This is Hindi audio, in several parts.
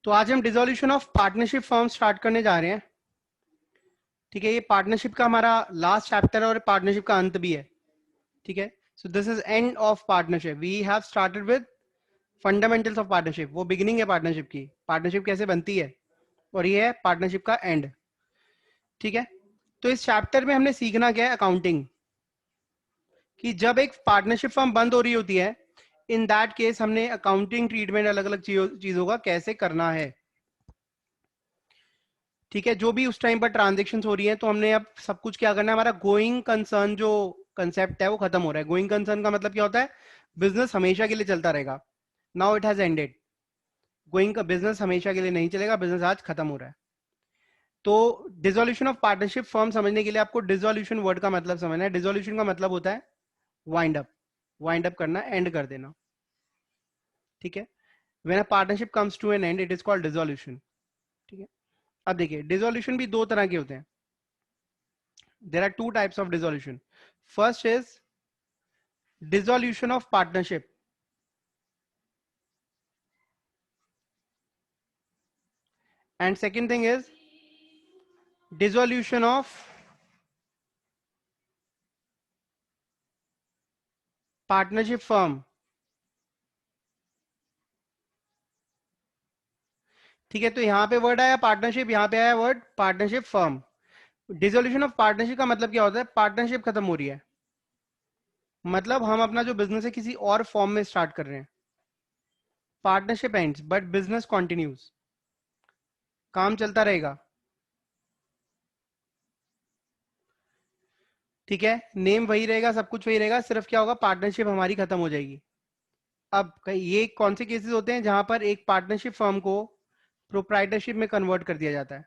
तो आज हम dissolution of partnership firm start करने जा रहे हैं। ठीक है, ये पार्टनरशिप का हमारा लास्ट चैप्टर है और पार्टनरशिप का अंत भी है। ठीक है, so this is end of partnership. We have started with fundamentals of partnership. वो बिगिनिंग है पार्टनरशिप की, पार्टनरशिप कैसे बनती है, और ये है पार्टनरशिप का एंड। ठीक है, तो इस चैप्टर में हमने सीखना क्या है, अकाउंटिंग, कि जब एक पार्टनरशिप फर्म बंद हो रही होती है, इन दैट केस हमने अकाउंटिंग ट्रीटमेंट अलग अलग चीजों का कैसे करना है। ठीक है, जो भी उस टाइम पर ट्रांजेक्शन हो रही है, तो हमने अब सब कुछ क्या करना है, हमारा गोइंग कंसर्न जो कंसेप्ट है वो खत्म हो रहा है। गोइंग कंसर्न का मतलब क्या होता है, बिजनेस हमेशा के लिए चलता रहेगा। Now it has ended. Going का बिजनेस हमेशा के लिए नहीं चलेगा, बिजनेस आज खत्म हो रहा है। तो डिसोल्यूशन ऑफ पार्टनरशिप फर्म समझने के लिए आपको डिसोल्यूशन वर्ड का मतलब समझना है। डिसोल्यूशन का मतलब होता है वाइंड अप, वाइंड अप करना, एंड कर देना। ठीक है, when a partnership comes to an end it is called dissolution. ठीक है, अब देखिए डिसोल्यूशन भी दो तरह के होते हैं। There are two types of dissolution. First is dissolution of partnership, and second thing is dissolution of partnership firm. ठीक है, तो यहां पे वर्ड आया पार्टनरशिप, यहां पे आया word partnership firm. Dissolution of partnership का मतलब क्या होता है, पार्टनरशिप खत्म हो रही है, मतलब हम अपना जो बिजनेस है किसी और फॉर्म में स्टार्ट कर रहे हैं। Partnership ends but business continues, काम चलता रहेगा। ठीक है, नेम वही रहेगा, सब कुछ वही रहेगा, सिर्फ क्या होगा, पार्टनरशिप हमारी खत्म हो जाएगी। अब ये कौन से केसेस होते हैं जहां पर एक पार्टनरशिप फर्म को प्रोप्राइटरशिप में कन्वर्ट कर दिया जाता है,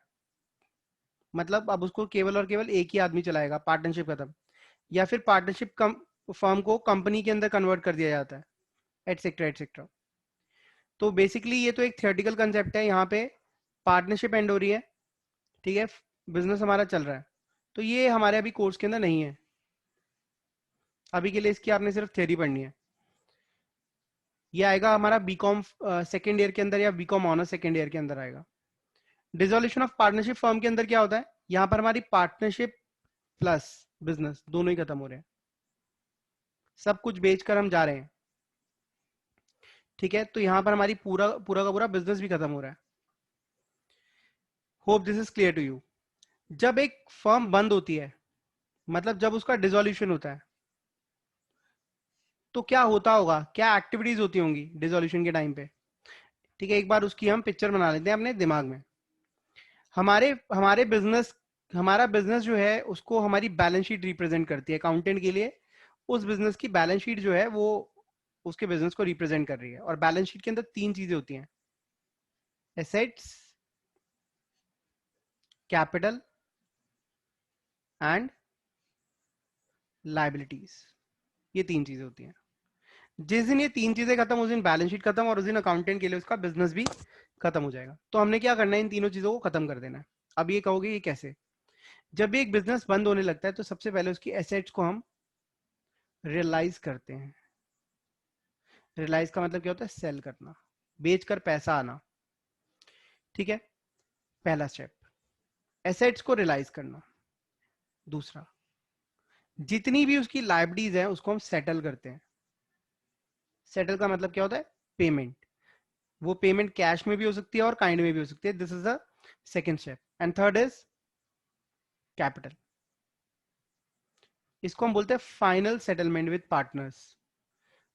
मतलब अब उसको केवल और केवल एक ही आदमी चलाएगा, पार्टनरशिप खत्म। या फिर पार्टनरशिप फर्म को कंपनी के अंदर कन्वर्ट कर दिया जाता है, एटसेट्रा एटसेट्रा। तो बेसिकली ये तो एक थियोरेटिकल कंसेप्ट है। यहाँ पे पार्टनरशिप एंड हो रही है, ठीक है, बिजनेस हमारा चल रहा है, तो ये हमारे अभी कोर्स के अंदर नहीं है। अभी के लिए इसकी आपने सिर्फ थ्योरी पढ़नी है। ये आएगा हमारा बीकॉम सेकेंड ईयर के अंदर या बीकॉम ऑनर्स सेकेंड ईयर के अंदर आएगा। डिसोल्यूशन ऑफ पार्टनरशिप फर्म के अंदर क्या होता है, यहां पर हमारी पार्टनरशिप प्लस बिजनेस दोनों ही खत्म हो रहे हैं, सब कुछ बेचकर हम जा रहे हैं। ठीक है, तो यहां पर हमारी पूरा पूरा का पूरा बिजनेस भी खत्म हो रहा है। Hope this is clear to you. जब एक फर्म बंद होती है, मतलब जब उसका डिसोल्यूशन होता है, तो क्या होता होगा, क्या एक्टिविटीज होती होंगी डिसोल्यूशन के टाइम पे। ठीक है, एक बार उसकी हम पिक्चर बना लेते हैं अपने दिमाग में। हमारे हमारे बिजनेस हमारा बिजनेस जो है उसको हमारी बैलेंस शीट रिप्रेजेंट करती है। अकाउंटेंट के लिए उस बिजनेस की बैलेंस शीट जो है वो उसके बिजनेस को रिप्रेजेंट कर रही है। और बैलेंस शीट के अंदर तीन चीजें होती हैं, एसेट्स, कैपिटल एंड लाइबिलिटीज। ये तीन चीजें होती हैं। जिस दिन ये तीन चीजें खत्म, उस दिन बैलेंस शीट खत्म, और उस दिन अकाउंटेंट के लिए उसका बिजनेस भी खत्म हो जाएगा। तो हमने क्या करना है, इन तीनों चीजों को खत्म कर देना है। अब ये कहोगे ये कैसे। जब भी एक बिजनेस बंद होने लगता है तो सबसे पहले उसकी एसेट्स को हम रियलाइज करते हैं। रियलाइज का मतलब क्या होता है, सेल करना, बेचकर पैसा आना। ठीक है, पहला स्टेप एसेट्स को रियलाइज करना। दूसरा, जितनी भी उसकी लाइबिलिटीज है उसको हम सेटल करते हैं। सेटल का मतलब क्या होता है, पेमेंट। वो पेमेंट कैश में भी हो सकती है और काइंड में भी हो सकती है। This is the second step. And third is capital. इसको हम बोलते हैं फाइनल सेटलमेंट विद पार्टनर्स।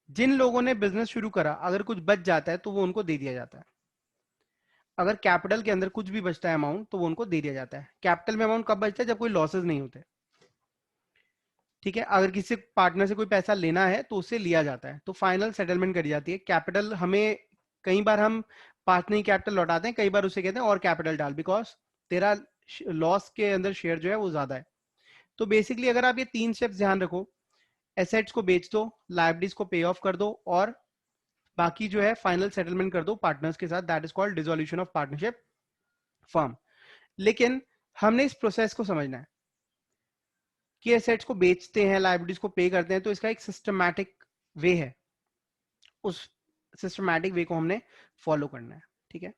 जिन लोगों ने बिजनेस शुरू करा, अगर कुछ बच जाता है तो वो उनको दे दिया जाता है। अगर कैपिटल के अंदर कुछ भी बचता है अमाउंट, तो वो उनको दे दिया जाता है। कैपिटल में अमाउंट कब बचता है, जब कोई लॉसेस नहीं होते। ठीक है, अगर किसी पार्टनर से कोई पैसा लेना है तो उससे लिया जाता है, तो फाइनल सेटलमेंट करी जाती है। कैपिटल हमें कई बार हम पार्टनर कैपिटल लौटाते हैं, कई बार उसे कहते हैं और कैपिटल डाल, बिकॉज तेरा लॉस के अंदर शेयर जो है वो ज्यादा है। तो बेसिकली अगर आप ये तीन स्टेप्स ध्यान रखो, एसेट्स को बेच दो, लाइबिलिटीज को पे ऑफ कर दो, और बाकी जो है फाइनल सेटलमेंट कर दो पार्टनर्स के साथ, that is called dissolution of partnership firm. लेकिन हमने इस प्रोसेस को समझना है कि एसेट्स को बेचते हैं, लाइबिलिटीज को पे करते हैं, तो इसका एक सिस्टमैटिक वे है। उस सिस्टमैटिक वे को हमने फॉलो करना है। ठीक है,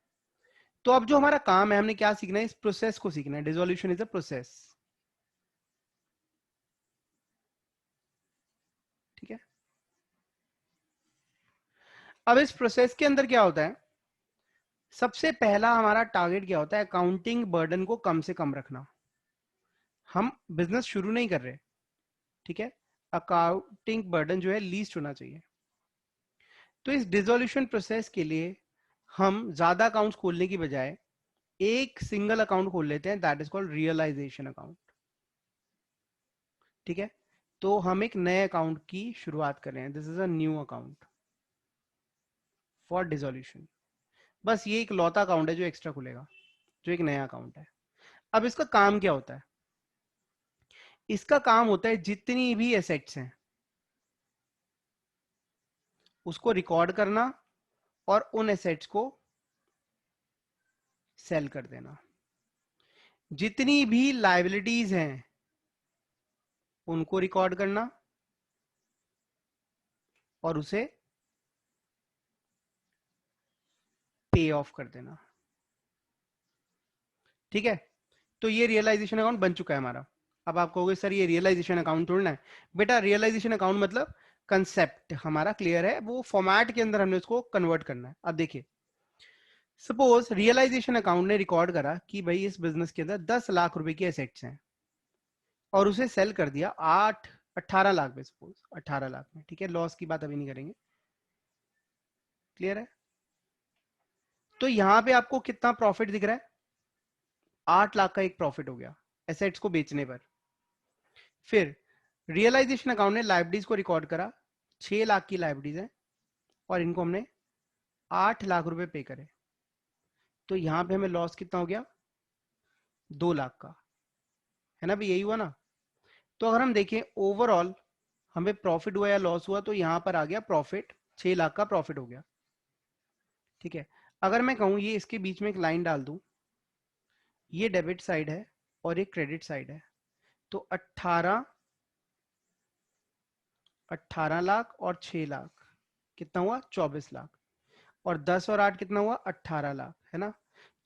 तो अब जो हमारा काम है, हमने क्या सीखना है, इस प्रोसेस को सीखना है। डिसोल्यूशन इज अ प्रोसेस, ठीक है। अब इस प्रोसेस के अंदर क्या होता है, सबसे पहला हमारा टारगेट क्या होता है, अकाउंटिंग बर्डन को कम से कम रखना। हम बिजनेस शुरू नहीं कर रहे, ठीक है, अकाउंटिंग बर्डन जो है लीस्ट होना चाहिए। तो इस डिसोल्यूशन प्रोसेस के लिए हम ज्यादा अकाउंट्स खोलने की बजाय एक सिंगल अकाउंट खोल लेते हैं, that is called realisation account, ठीक है। तो हम एक नए अकाउंट की शुरुआत कर रहे हैं, this is a new account for dissolution. बस ये एक लौता अकाउंट है जो एक्स्ट्रा खुलेगा, जो एक नया अकाउंट है। अब इसका काम क्या होता है, इसका काम होता है जितनी भी एसेट्स हैं उसको रिकॉर्ड करना और उन एसेट्स को सेल कर देना। जितनी भी लायबिलिटीज हैं उनको रिकॉर्ड करना और उसे पे ऑफ कर देना, ठीक है। तो ये रियलाइजेशन अकाउंट बन चुका है हमारा। अब आप कहोगे सर ये रियलाइजेशन अकाउंट तोड़ना है, बेटा रियलाइजेशन अकाउंट मतलब कंसेप्ट हमारा क्लियर है, वो फॉर्मेट के अंदर हमने उसको कन्वर्ट करना है। अब देखिए, सपोज रियलाइजेशन अकाउंट ने रिकॉर्ड करा कि भाई इस बिजनेस के अंदर 10 लाख रुपए की एसेट्स हैं और उसे सेल कर दिया 18 लाख में, सपोज 18 लाख में, ठीक है। लॉस की बात अभी नहीं करेंगे, क्लियर है। तो यहां पे आपको कितना प्रॉफिट दिख रहा है, 8 लाख का एक प्रॉफिट हो गया एसेट्स को बेचने पर। फिर रियलाइजेशन अकाउंट ने लाइबिलिटीज को रिकॉर्ड करा, 6 लाख की लाइबिलिटीज है और इनको हमने 8 लाख रुपए पे करे। तो यहां पे हमें लॉस कितना हो गया, 2 लाख का, है ना भाई, यही हुआ ना। तो अगर हम देखें ओवरऑल हमें प्रॉफिट हुआ या लॉस हुआ, तो यहां पर आ गया प्रॉफिट, 6 लाख का प्रॉफिट हो गया, ठीक है। अगर मैं कहूं ये इसके बीच में एक लाइन डाल दूं, ये डेबिट साइड है और ये क्रेडिट साइड है, तो 18 लाख और 6 लाख कितना हुआ, 24 लाख। और 10 और 8 कितना हुआ, 18 लाख, है ना।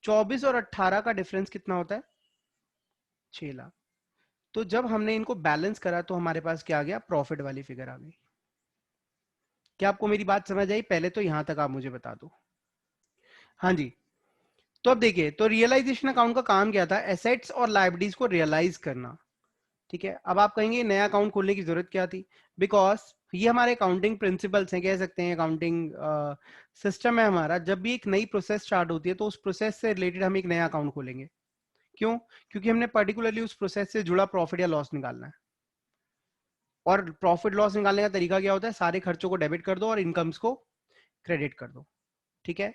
24 और 18 का डिफरेंस कितना होता है, 6 लाख। तो जब हमने इनको बैलेंस करा तो हमारे पास क्या आ गया, प्रॉफिट वाली फिगर आ गई। क्या आपको मेरी बात समझ आई, पहले तो यहां तक आप मुझे बता दो। हाँ जी। तो अब देखिए, तो रियलाइजेशन अकाउंट का काम क्या था, एसेट्स और लाइबिलिटीज को रियलाइज करना, ठीक है। अब आप कहेंगे नया अकाउंट खोलने की जरूरत क्या थी, बिकॉज ये हमारे अकाउंटिंग प्रिंसिपल्स हैं, कह सकते हैं अकाउंटिंग सिस्टम है हमारा। जब भी एक नई प्रोसेस स्टार्ट होती है तो उस प्रोसेस से रिलेटेड हम एक नया अकाउंट खोलेंगे। क्यों, क्योंकि हमने पर्टिकुलरली उस प्रोसेस से जुड़ा प्रॉफिट या लॉस निकालना है। और प्रॉफिट लॉस निकालने का तरीका क्या होता है, सारे खर्चों को डेबिट कर दो और इनकम्स को क्रेडिट कर दो, ठीक है।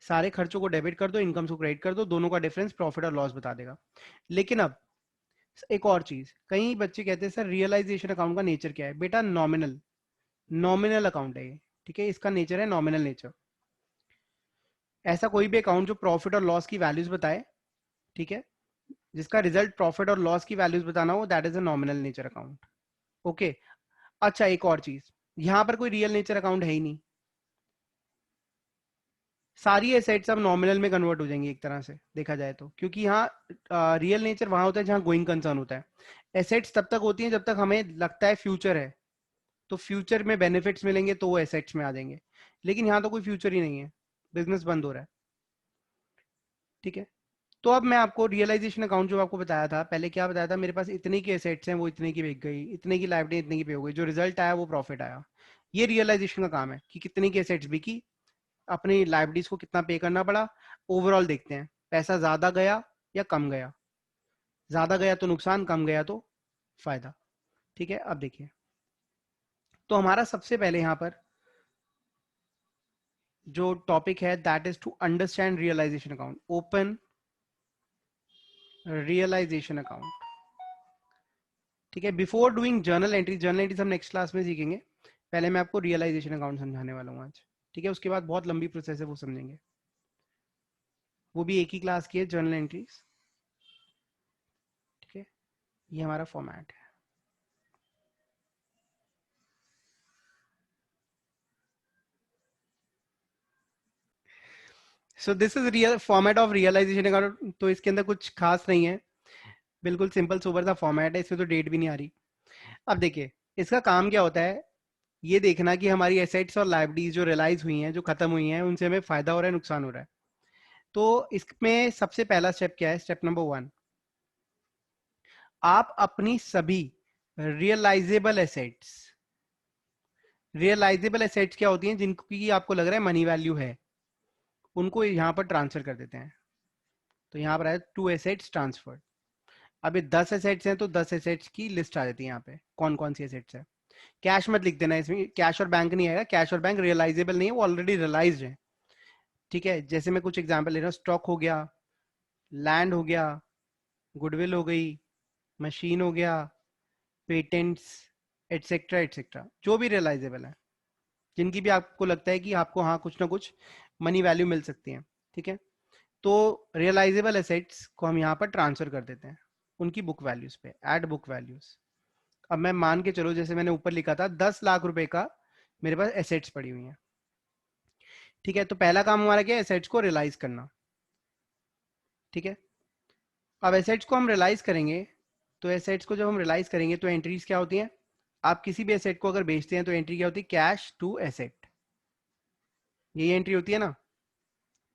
सारे खर्चों को डेबिट कर दो, इनकम्स को क्रेडिट कर दो, दोनों का डिफरेंस प्रॉफिट और लॉस बता देगा। लेकिन अब एक और चीज, कई बच्चे कहते हैं सर रियलाइजेशन अकाउंट का नेचर क्या है, बेटा नॉमिनल, नॉमिनल अकाउंट है ये, ठीक है। इसका नेचर है नॉमिनल नेचर। ऐसा कोई भी अकाउंट जो प्रॉफिट और लॉस की वैल्यूज बताए, ठीक है, जिसका रिजल्ट प्रॉफिट और लॉस की वैल्यूज बताना हो, that is a nominal nature account, okay. अच्छा एक और चीज, यहां पर कोई रियल नेचर अकाउंट है ही नहीं, सारी एसेट्स अब नॉमिनल में कन्वर्ट हो जाएंगी एक तरह से देखा जाए तो, क्योंकि यहाँ रियल नेचर वहां होता है जहां गोइंग कंसर्न होता है। एसेट्स तब तक होती हैं जब तक हमें लगता है फ्यूचर है, तो फ्यूचर में बेनिफिट्स मिलेंगे तो वो एसेट्स में आ जाएंगे। लेकिन यहाँ तो कोई फ्यूचर ही नहीं है, बिजनेस बंद हो रहा है, ठीक है। तो अब मैं आपको रियलाइजेशन अकाउंट जो आपको बताया था, पहले क्या बताया था, मेरे पास इतने की एसेट्स हैं वो इतने की बिक गई, इतने की लाइबिलिटी इतने की पे हो गई, जो रिजल्ट आया वो प्रॉफिट आया। ये रियलाइजेशन का काम है कि कितने की एसेट्स बिकी, अपनी लाइबिलिटीज को कितना पे करना पड़ा। ओवरऑल देखते हैं पैसा ज्यादा गया या कम गया, ज्यादा गया तो नुकसान, कम गया तो फायदा, ठीक है। अब देखिए, तो हमारा सबसे पहले यहां पर जो टॉपिक है that is to understand realisation account, open realisation account, ठीक है। Before doing journal entry, journal entries हम नेक्स्ट क्लास में सीखेंगे, पहले मैं आपको रियलाइजेशन अकाउंट समझाने वाला हूँ आज, ठीक है। उसके बाद बहुत लंबी प्रोसेस है वो समझेंगे, वो भी एक ही क्लास की है, जर्नल एंट्रीज, ठीक है। ये हमारा फॉर्मेट है। So this is real format of realisation account. तो इसके अंदर कुछ खास नहीं है, बिल्कुल सिंपल सोबर सा फॉर्मेट है, इसमें तो डेट भी नहीं आ रही। अब देखिए इसका काम क्या होता है, ये देखना कि हमारी एसेट्स और लाइबिलिटीज जो रियलाइज हुई हैं, जो खत्म हुई हैं, उनसे हमें फायदा हो रहा है, नुकसान हो रहा है। तो इसमें सबसे पहला स्टेप क्या है, स्टेप नंबर 1, आप अपनी सभी रियलाइजेबल एसेट्स क्या होती हैं जिनकी आपको लग रहा है मनी वैल्यू है, उनको यहाँ पर ट्रांसफर कर देते हैं। तो यहाँ पर आया 2 एसेट्स ट्रांसफर। अब ये 10 एसेट्स हैं तो 10 एसेट्स की लिस्ट आ जाती है यहाँ पे, कौन कौन सी एसेट्स है। कैश मत लिख देना इसमें, कैश और बैंक नहीं आएगा, कैश और बैंक रियलाइजेबल नहीं है, वो ऑलरेडी रियलाइज्ड है। ठीक है, जैसे मैं कुछ एग्जांपल ले रहा हूँ, स्टॉक हो गया, लैंड हो गया, गुडविल हो गई, मशीन हो गया, पेटेंट्स, एटसेट्रा एटसेट्रा, जो भी रियलाइजेबल है, जिनकी भी आपको लगता है कि आपको हाँ कुछ ना कुछ मनी वैल्यू मिल सकती है। ठीक है, तो रियलाइजेबल एसेट्स को हम यहाँ पर ट्रांसफर कर देते हैं उनकी बुक वैल्यूज पे, ऐड बुक वैल्यूज। अब मैं मान के चलो, जैसे मैंने ऊपर लिखा था 10 लाख रुपए का मेरे पास एसेट्स पड़ी हुई हैं। ठीक है, तो पहला काम हमारा क्या है, एसेट्स को रियलाइज करना। ठीक है, अब एसेट्स को हम रियलाइज करेंगे, तो एसेट्स को जब हम रियलाइज करेंगे तो एंट्रीज क्या होती हैं, आप किसी भी एसेट को अगर बेचते हैं तो एंट्री क्या होती है, कैश टू एसेट, यही एंट्री होती है ना,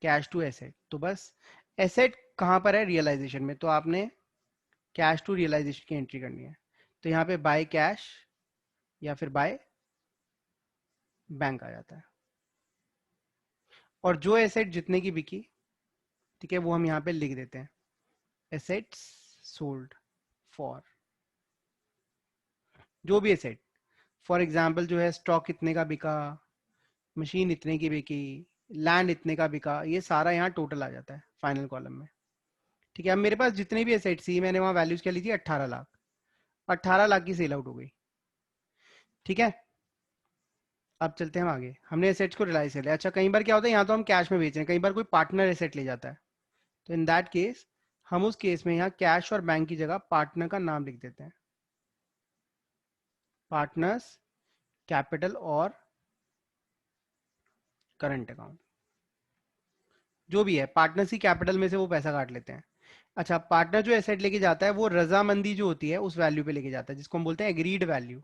कैश टू एसेट। तो बस एसेट कहां पर है, रियलाइजेशन में, तो आपने कैश टू रियलाइजेशन की एंट्री करनी है। तो यहाँ पे बाय कैश या फिर बाय बैंक आ जाता है। और जो एसेट जितने की बिकी, ठीक है, वो हम यहाँ पे लिख देते हैं, एसेट्स सोल्ड फॉर, जो भी एसेट, फॉर एग्जाम्पल जो है स्टॉक इतने का बिका, मशीन इतने की बिकी, लैंड इतने का बिका, ये सारा यहाँ टोटल आ जाता है फाइनल कॉलम में। ठीक है, अब मेरे पास जितने भी एसेट्स थी, मैंने वहां वैल्यूज क्या ली थी, 18 लाख, 18 लाख की सेल आउट हो गई। ठीक है, अब चलते हैं हम आगे, हमने एसेट्स को रियलाइज कर लिया। अच्छा, कई बार क्या होता है, यहाँ तो हम कैश में बेच रहे हैं, कई बार कोई पार्टनर एसेट ले जाता है, तो इन दैट केस हम उस केस में यहाँ कैश और बैंक की जगह पार्टनर का नाम लिख देते हैं, पार्टनर्स कैपिटल और करंट अकाउंट, जो भी है पार्टनर्स की कैपिटल में से वो पैसा काट लेते हैं। अच्छा, पार्टनर जो एसेट लेके जाता है वो रजामंदी जो होती है उस वैल्यू पे लेके जाता है, जिसको हम बोलते हैं एग्रीड वैल्यू।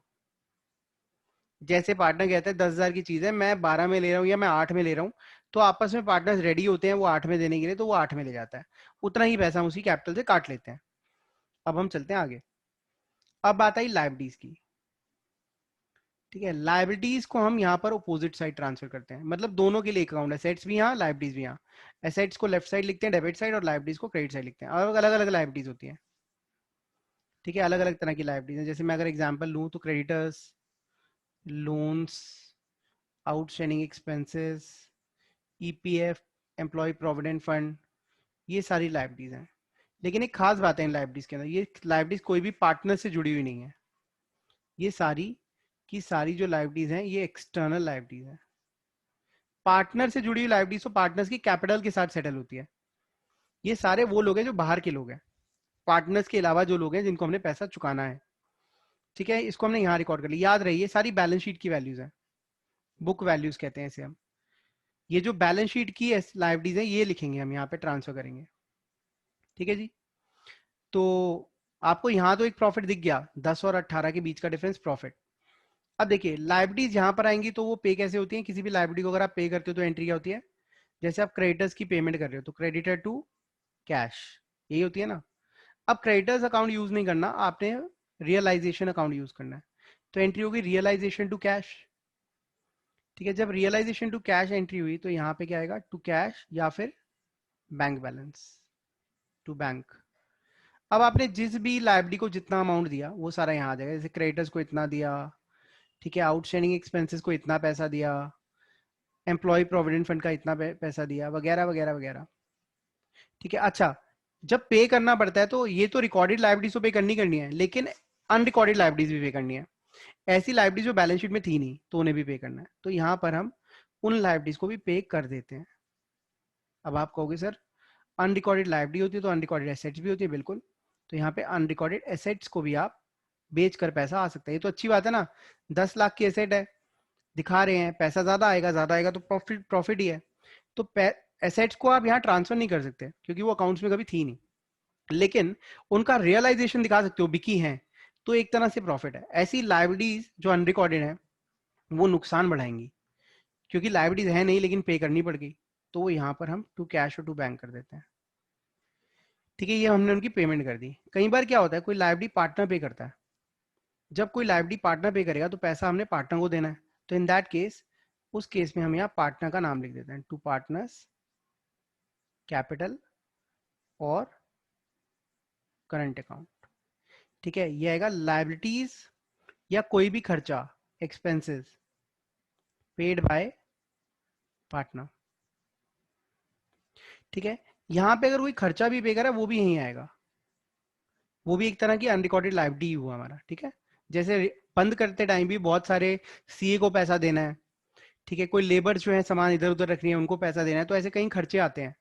जैसे पार्टनर कहता है 10,000 की चीज है, मैं 12 में ले रहा हूँ या मैं 8 में ले रहा हूँ, तो आपस में पार्टनर्स रेडी होते हैं वो 8 में देने के लिए, तो वो 8 में ले जाता है, उतना ही पैसा हम उसी कैपिटल से काट लेते हैं। अब हम चलते हैं आगे, अब बात आई लाइबिलिटीज की। ठीक है, लाइबिलिटीज को हम यहाँ पर अपोजिट साइड ट्रांसफर करते हैं, मतलब दोनों के लिए अकाउंट, एसेट्स भी यहाँ, लाइबिलिटीज भी यहाँ। एसेट्स को लेफ्ट साइड लिखते हैं डेबिट साइड, और लाइबिलिटीज को क्रेडिट साइड लिखते हैं, और अलग अलग लाइबिलिटीज होती हैं। ठीक है, अलग अलग तरह की लाइबिलिटीज हैं, जैसे मैं अगर एग्जांपल लूँ तो creditors, loans, outstanding expenses, EPF, employ provident fund, ये सारी लाइबिलिटीज हैं। लेकिन एक खास बात है इन लाइबिलिटीज के अंदर, ये लाइबिलिटीज कोई भी पार्टनर से जुड़ी हुई नहीं है, ये सारी की सारी जो लाइबिलिटीज हैं ये एक्सटर्नल लाइबिलिटीज हैं। पार्टनर से जुड़ी हुई लाइबिलिटीज तो पार्टनर्स की कैपिटल के साथ सेटल होती है, ये सारे वो लोग हैं जो बाहर के लोग हैं, पार्टनर्स के अलावा जो लोग हैं जिनको हमने पैसा चुकाना है। ठीक है, इसको हमने यहाँ रिकॉर्ड कर लिया, याद रही, ये सारी बैलेंस शीट की वैल्यूज है, बुक वैल्यूज कहते हैं इसे हम। ये जो बैलेंस शीट की लाइबिलिटीज है ये लिखेंगे हम यहाँ पे, ट्रांसफर करेंगे। ठीक है जी, तो आपको यहाँ तो एक प्रॉफिट दिख गया, 10 और 18 के बीच का डिफरेंस प्रॉफिट। अब देखिए लाइबिलिटीज यहाँ पर आएंगी तो वो पे कैसे होती है, किसी भी लाइबिलिटी को अगर आप पे करते हो तो एंट्री क्या होती है, जैसे आप क्रेडिटर्स की पेमेंट कर रहे हो तो क्रेडिटर टू कैश, यही होती है ना। अब क्रेडिटर्स अकाउंट यूज नहीं करना आपने, रियलाइजेशन अकाउंट यूज करना है, तो एंट्री होगी रियलाइजेशन टू कैश। ठीक है, जब रियलाइजेशन टू कैश एंट्री हुई तो यहाँ पे क्या आएगा, टू कैश या फिर बैंक बैलेंस, टू बैंक। अब आपने जिस भी लाइबिलिटी को जितना अमाउंट दिया वो सारा यहाँ आ जाएगा, जैसे क्रेडिटर्स को इतना दिया, ठीक है, आउटस्टैंडिंग एक्सपेंसेस को इतना पैसा दिया, एम्प्लॉय प्रोविडेंट फंड का इतना पैसा दिया, वगैरह वगैरह वगैरह। ठीक है, अच्छा, जब पे करना पड़ता है तो ये तो रिकॉर्डेड लाइबिलिटीज तो पे करनी है, लेकिन अनरिकॉर्डेड लाइबिलिटीज भी पे करनी है, ऐसी लाइबिलिटीज जो बैलेंस शीट में थी नहीं तो उन्हें भी पे करना है, तो यहाँ पर हम उन लाइबिलिटीज को भी पे कर देते हैं। अब आप कहोगे सर अनरिकॉर्डेड लाइबिलिटी होती है तो अनरिकॉर्डेड एसेट्स भी होती है, बिल्कुल, तो यहाँ पे अनरिकॉर्डेड एसेट्स को भी आप बेच कर पैसा आ सकता है, ये तो अच्छी बात है ना, 10 लाख की एसेट है, दिखा रहे हैं पैसा ज्यादा आएगा तो प्रॉफिट प्रॉफिट ही है, तो एसेट्स को आप यहाँ ट्रांसफर नहीं कर सकते क्योंकि वो अकाउंट्स में कभी थी नहीं, लेकिन उनका रियलाइजेशन दिखा सकते हो, बिकी है, तो एक तरह से प्रॉफिट है। ऐसी लायबिलिटीज जो अनरिकॉर्डेड है वो नुकसान बढ़ाएंगी, क्योंकि लायबिलिटीज है नहीं लेकिन पे करनी पड़ गई, तो वो यहाँ पर हम टू कैश और टू बैंक कर देते हैं। ठीक है, ये हमने उनकी पेमेंट कर दी। कई बार क्या होता है, कोई लायबिलिटी पार्टनर पे करता है, जब कोई लायबिलिटी पार्टनर पे करेगा तो पैसा हमने पार्टनर को देना है, तो इन दैट केस, उस केस में हम यहाँ पार्टनर का नाम लिख देते हैं, टू पार्टनर्स कैपिटल और करंट अकाउंट। ठीक है, ये आएगा लायबिलिटीज या कोई भी खर्चा, एक्सपेंसेस पेड बाय पार्टनर। ठीक है, यहां पे अगर कोई खर्चा भी पे करा वो भी यहीं आएगा, वो भी एक तरह की अनरिकॉर्डेड लायबिलिटी हुआ हमारा। ठीक है, जैसे बंद करते टाइम भी बहुत सारे सीए को पैसा देना है, ठीक है, कोई लेबर जो है सामान इधर उधर रखनी है उनको पैसा देना है, तो ऐसे कई खर्चे आते हैं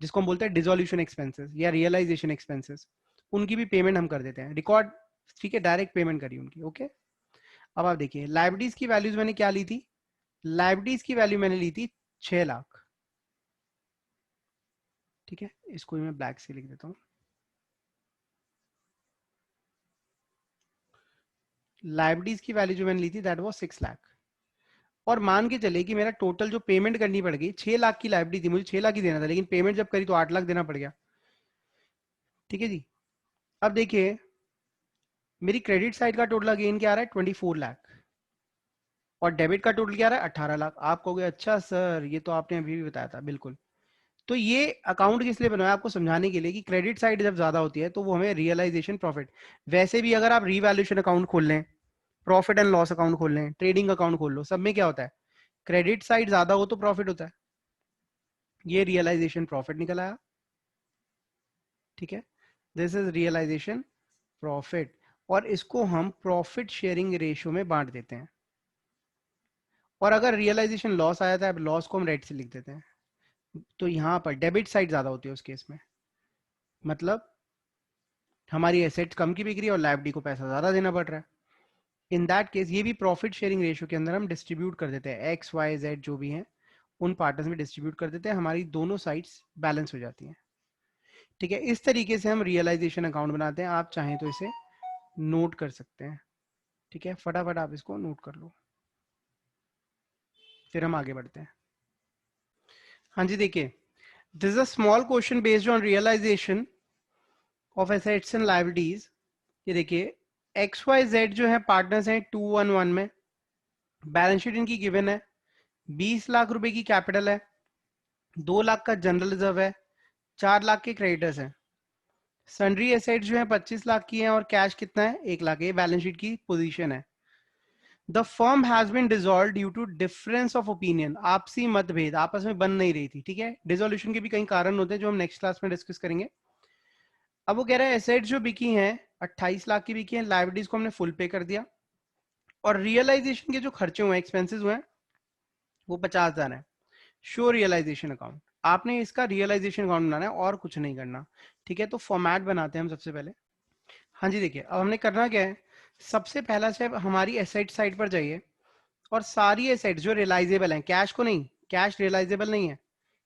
जिसको हम बोलते हैं डिसोल्यूशन एक्सपेंसेस या रियलाइजेशन एक्सपेंसेस, उनकी भी पेमेंट हम कर देते हैं रिकॉर्ड। ठीक है, डायरेक्ट पेमेंट करी उनकी। ओके, अब आप देखिए लायबिलिटीज की वैल्यूज मैंने क्या ली थी, लायबिलिटीज की वैल्यू मैंने ली थी 6 लाख। ठीक है, इसको मैं ब्लैक से लिख देता हूँ, लायबिलिटीज की वैल्यू जो मैंने ली थी दैट वाज 6 लाख। और मान के चले कि मेरा टोटल जो पेमेंट करनी पड़ गई, 6 लाख की लायबिलिटी थी, मुझे 6 लाख ही देना था, लेकिन पेमेंट जब करी तो 8 लाख देना पड़ गया। ठीक है जी, अब देखिए मेरी क्रेडिट साइड का टोटल अगेन क्या आ रहा है, 24 लाख, और डेबिट का टोटल क्या आ रहा है, 18 लाख। आप कहोगे अच्छा सर ये तो आपने अभी भी बताया था, बिल्कुल। तो ये अकाउंट किस लिए बनाया, आपको समझाने के लिए कि क्रेडिट साइड जब ज्यादा होती है तो वो हमें रियलाइजेशन प्रॉफिट, वैसे भी अगर आप रिवैल्यूएशन अकाउंट खोल लें, प्रॉफिट एंड लॉस अकाउंट खोल लें, ट्रेडिंग अकाउंट खोल लो, सब में क्या होता है, क्रेडिट साइड ज्यादा हो तो प्रॉफिट होता है, ये रियलाइजेशन प्रॉफिट निकल आया। ठीक है, दिस इज रियलाइजेशन प्रॉफिट, और इसको हम प्रॉफिट शेयरिंग रेशियो में बांट देते हैं। और अगर रियलाइजेशन लॉस आया था, अब लॉस को हम रेड से लिख देते हैं, तो यहां पर डेबिट साइड ज्यादा होती है उस केस में, मतलब हमारी एसेट्स कम की बिक रही है और लायबिलिटी को पैसा ज्यादा देना पड़ रहा है। इन दैट केस ये भी प्रॉफिट शेयरिंग रेशियो के अंदर हम डिस्ट्रीब्यूट कर देते हैं, एक्स वाई जेड जो भी हैं उन पार्टनर्स में डिस्ट्रीब्यूट कर देते हैं, हमारी दोनों साइड्स बैलेंस हो जाती हैं। ठीक है, इस तरीके से हम रियलाइजेशन अकाउंट बनाते हैं, आप चाहें तो इसे नोट कर सकते हैं। ठीक है, फटाफट आप इसको नोट कर लो, फिर हम आगे बढ़ते हैं। हाँ जी, देखिए this is a small question based on realisation of assets and liabilities. ये देखिए एक्स वाई जेड जो है पार्टनर्स हैं 211 में, बैलेंस शीट इनकी गिवन है, 20 लाख रुपए की कैपिटल है, 2 लाख का जनरल रिजर्व है, 4 लाख के क्रेडिटर्स हैं, सन्ड्री एसेट्स जो है 25 लाख की हैं, और कैश कितना है 1 लाख, ये बैलेंस शीट की पोजीशन है। The firm has been dissolve due to difference of opinion, आपसी मतभेद, आपस में बन नहीं रही थी। ठीक है, डिसोल्यूशन के भी कई कारण होते हैं जो हम नेक्स्ट क्लास में डिस्कस करेंगे। अब वो कह रहा है एसेट्स जो बिकी हैं 28 लाख की बिकी हैं, लायबिलिटीज को हमने फुल पे कर दिया, और रियलाइजेशन के जो खर्चे हुए हैं, एक्सपेंसेस हुए हैं, वो 50,000 है। शो रियलाइजेशन अकाउंट, आपने इसका रियलाइजेशन अकाउंट बनाना है और कुछ नहीं करना। ठीक है, तो फॉर्मेट बनाते हैं हम सबसे पहले। हाँ जी, देखिए अब हमने करना क्या है, सबसे पहला स्टेप हमारी एसेट साइड पर जाइए, और सारी एसेट्स जो रियलाइजेबल हैं, कैश को नहीं, कैश रियलाइजेबल नहीं है,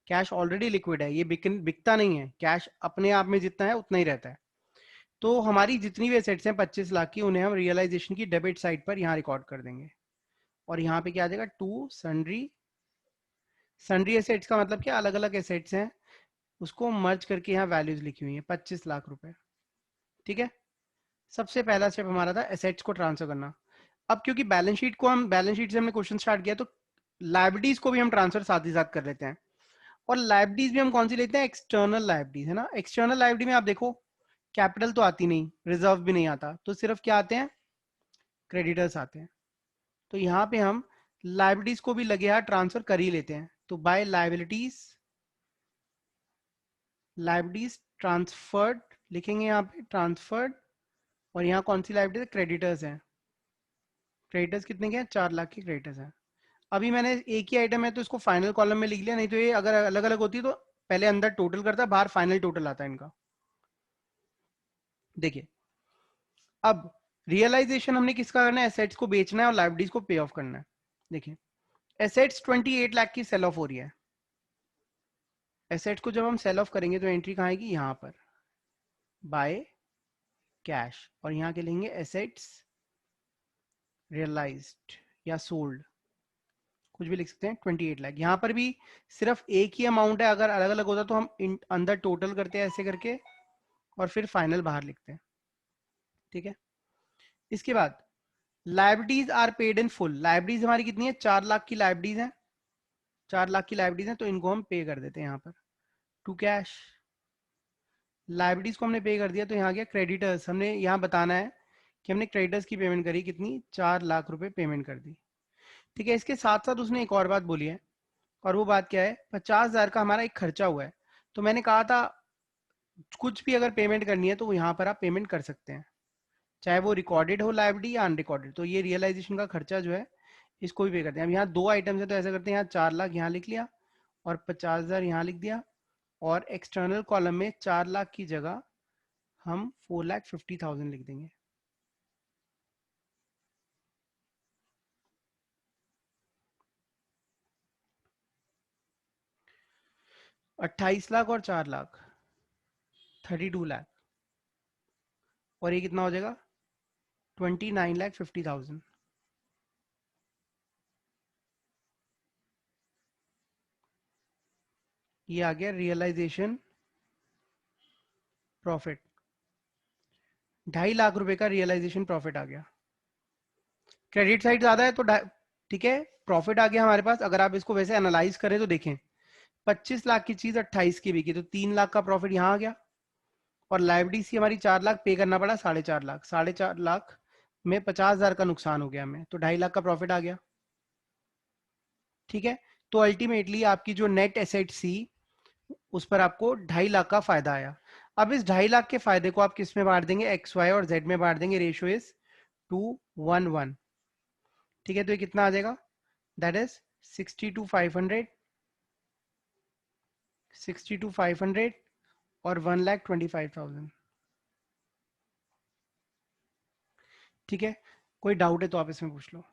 कैश ऑलरेडी लिक्विड है, ये बिकता नहीं है, कैश अपने आप में जितना है उतना ही रहता है। तो हमारी जितनी भी एसेट्स हैं 25 लाख की, उन्हें हम रियलाइजेशन की डेबिट साइड पर यहाँ रिकॉर्ड कर देंगे, और यहाँ पे क्या आ जाएगा, टू सन्ड्री। सन्ड्री एसेट्स का मतलब क्या, अलग अलग एसेट्स हैं, उसको मर्ज करके यहाँ वैल्यूज लिखी हुई है, 25 लाख रुपए। ठीक है, सबसे पहला स्टेप हमारा था एसेट्स को ट्रांसफर करना। अब क्योंकि बैलेंस शीट से हमने क्वेश्चन स्टार्ट किया, तो लायबिलिटीज को भी हम ट्रांसफर साथ ही साथ कर लेते हैं। और लायबिलिटीज भी हम कौन सी लेते हैं, एक्सटर्नल लायबिलिटीज, है ना। एक्सटर्नल लायबिलिटी में आप देखो कैपिटल तो आती नहीं, रिजर्व भी नहीं आता, तो सिर्फ क्या आते हैं, क्रेडिटर्स आते हैं। तो यहाँ पे हम लायबिलिटीज को भी लगे हाथ ट्रांसफर कर ही लेते हैं, तो बाय लायबिलिटीज ट्रांसफर्ड लिखेंगे यहाँ पे, ट्रांसफर्ड। और यहाँ कौन सी लायबिलिटीज, क्रेडिटर्स हैं, क्रेडिटर्स कितने के हैं, 4 लाख के क्रेडिटर्स हैं। अभी मैंने एक ही आइटम है तो इसको फाइनल कॉलम में लिख लिया, नहीं तो ये अगर अलग अलग होती तो पहले अंदर टोटल करता, बाहर फाइनल टोटल आता है इनका। देखिए अब रियलाइजेशन हमने किसका करना है, एसेट्स को बेचना है और लायबिलिटीज को पे ऑफ करना है। देखिए एसेट्स 28 लाख की सेल ऑफ हो रही है, एसेट्स को जब हम सेल ऑफ करेंगे तो एंट्री कहाँ आएगी, यहाँ पर बाय कैश, और यहाँ के लेंगे एसेट्स रियलाइज्ड या सोल्ड, कुछ भी लिख सकते हैं 28 लाख। यहाँ पर भी सिर्फ एक ही अमाउंट है, अगर अलग अलग होता तो हम अंदर टोटल करते हैं ऐसे करके और फिर फाइनल बाहर लिखते हैं। ठीक है, इसके बाद liabilities are paid in full. Liabilities हमारी कितनी है, 4 लाख की लाइबिलिटीज है, 4 लाख की लाइबिलिटीज है, तो इनको हम पे कर देते हैं यहाँ पर टू कैश। लाइबिलिटीज को हमने पे कर दिया, तो यहाँ गया क्रेडिटर्स। हमने यहाँ बताना है कि हमने क्रेडिटर्स की पेमेंट करी कितनी, 4 लाख रुपए पेमेंट कर दी। ठीक है, इसके साथ साथ उसने एक और बात बोली है, और वो बात क्या है, 50,000 का हमारा एक खर्चा हुआ है। तो मैंने कहा था कुछ भी अगर पेमेंट करनी है तो यहाँ पर आप पेमेंट कर सकते हैं, चाहे वो रिकॉर्डेड हो लाइबिलिटी या अनरिकॉर्डेड। तो ये रियलाइजेशन का खर्चा जो है इसको भी पे करते हैं। अब यहाँ 2 आइटम्स है, तो ऐसा करते हैं, यहाँ 4 लाख यहाँ लिख लिया और 50,000 यहाँ लिख दिया, और एक्सटर्नल कॉलम में 4 लाख की जगह हम 4,50,000 लिख देंगे। अट्ठाईस लाख और 4 लाख 32 लाख, और ये कितना हो जाएगा 29,50,000। ये आ गया रियलाइजेशन प्रॉफिट, 2.5 लाख रुपए का रियलाइजेशन प्रॉफिट आ गया। क्रेडिट साइड ज्यादा है तो ठीक है, प्रॉफिट आ गया हमारे पास। अगर आप इसको वैसे एनालाइज करें तो देखें 25 लाख की चीज 28 की बिकी, तो 3 लाख का प्रॉफिट यहाँ आ गया, और लाइबिलिटी सी हमारी 4 लाख पे करना पड़ा, 4.5 लाख, 4.5 लाख में 50,000 का नुकसान हो गया हमें, तो 2.5 लाख का प्रॉफिट आ गया। ठीक है, तो अल्टीमेटली आपकी जो नेट एसेट सी उस पर आपको 2.5 लाख का फायदा आया। अब इस 2.5 लाख के फायदे को आप किस में बांट देंगे, एक्स वाई और जेड में बांट देंगे, रेशियो इज 2:1:1। ठीक है, तो ये कितना आ जाएगा, दैट इज 60 to 500, 60 to 500 और 1,25,000। ठीक है, कोई डाउट है तो आप इसमें पूछ लो।